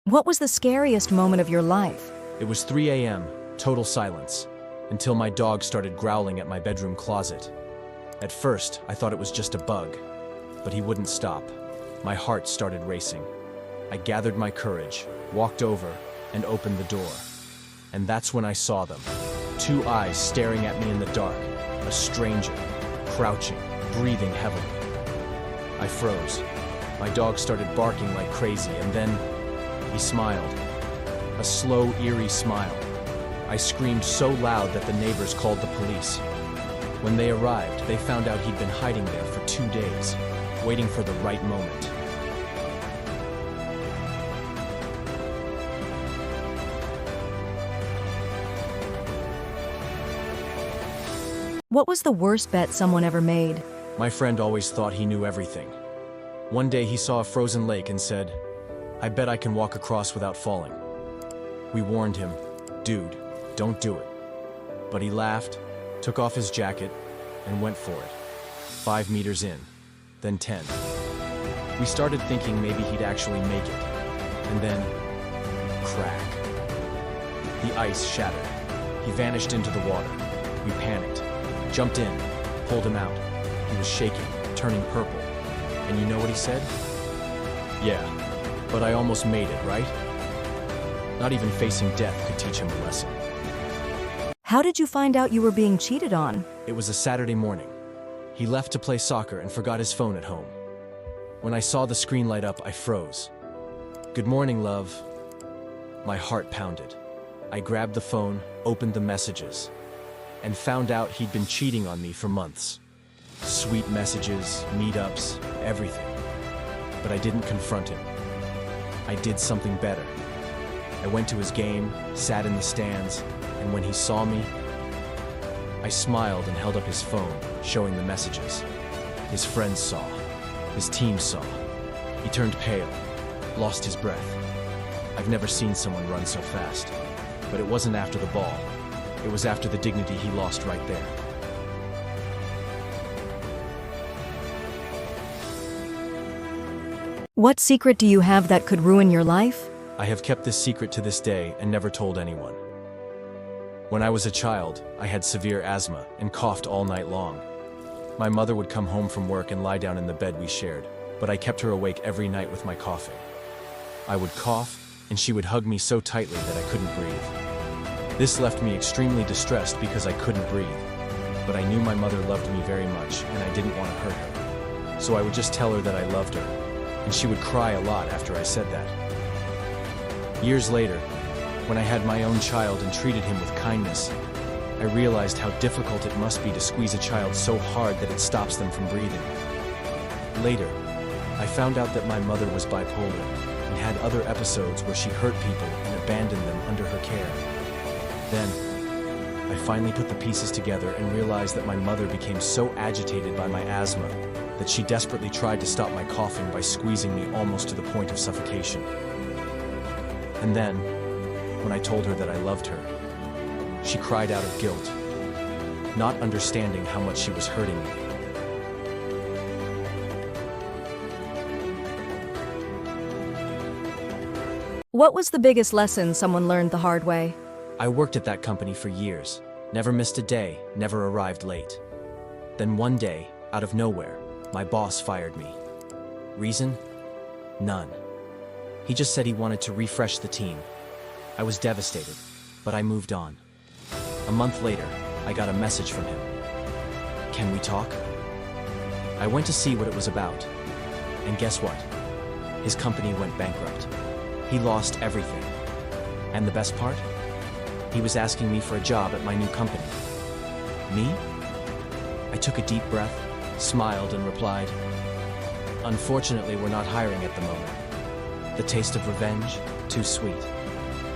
What was the scariest moment of your life? It was 3 a.m., total silence, until my dog started growling at my bedroom closet. At first, I thought it was just a bug, but he wouldn't stop. My heart started racing. I gathered my courage, walked over, and opened the door. And that's when I saw them. Two eyes staring at me in the dark, a stranger, crouching, breathing heavily. I froze. My dog started barking like crazy, and then he smiled. A slow, eerie smile. I screamed so loud that the neighbors called the police. When they arrived, they found out he'd been hiding there for 2 days, waiting for the right moment. What was the worst bet someone ever made? My friend always thought he knew everything. One day he saw a frozen lake and said, "I bet I can walk across without falling." We warned him, "Dude, don't do it." But he laughed, took off his jacket, and went for it. 5 meters in, then 10. We started thinking maybe he'd actually make it. And then, crack. The ice shattered. He vanished into the water. We panicked, jumped in, pulled him out. He was shaking, turning purple. And you know what he said? "Yeah, but I almost made it, right?" Not even facing death could teach him a lesson. How did you find out you were being cheated on? It was a Saturday morning. He left to play soccer and forgot his phone at home. When I saw the screen light up, I froze. "Good morning, love." My heart pounded. I grabbed the phone, opened the messages, and found out he'd been cheating on me for months. Sweet messages, meetups, everything. But I didn't confront him. I did something better. I went to his game, sat in the stands, and when he saw me, I smiled and held up his phone, showing the messages. His friends saw. His team saw. He turned pale, lost his breath. I've never seen someone run so fast. But it wasn't after the ball. It was after the dignity he lost right there. What secret do you have that could ruin your life? I have kept this secret to this day and never told anyone. When I was a child, I had severe asthma and coughed all night long. My mother would come home from work and lie down in the bed we shared, but I kept her awake every night with my coughing. I would cough, and she would hug me so tightly that I couldn't breathe. This left me extremely distressed because I couldn't breathe, but I knew my mother loved me very much and I didn't want to hurt her. So I would just tell her that I loved her, and she would cry a lot after I said that. Years later, when I had my own child and treated him with kindness, I realized how difficult it must be to squeeze a child so hard that it stops them from breathing. Later, I found out that my mother was bipolar and had other episodes where she hurt people and abandoned them under her care. Then, I finally put the pieces together and realized that my mother became so agitated by my asthma that she desperately tried to stop my coughing by squeezing me almost to the point of suffocation. And then, when I told her that I loved her, she cried out of guilt, not understanding how much she was hurting me. What was the biggest lesson someone learned the hard way? I worked at that company for years, never missed a day, never arrived late. Then one day, out of nowhere, my boss fired me. Reason? None. He just said he wanted to refresh the team. I was devastated, but I moved on. A month later, I got a message from him. "Can we talk?" I went to see what it was about. And guess what? His company went bankrupt. He lost everything. And the best part? He was asking me for a job at my new company. Me? I took a deep breath, smiled, and replied, "Unfortunately, we're not hiring at the moment. The taste of revenge, too sweet."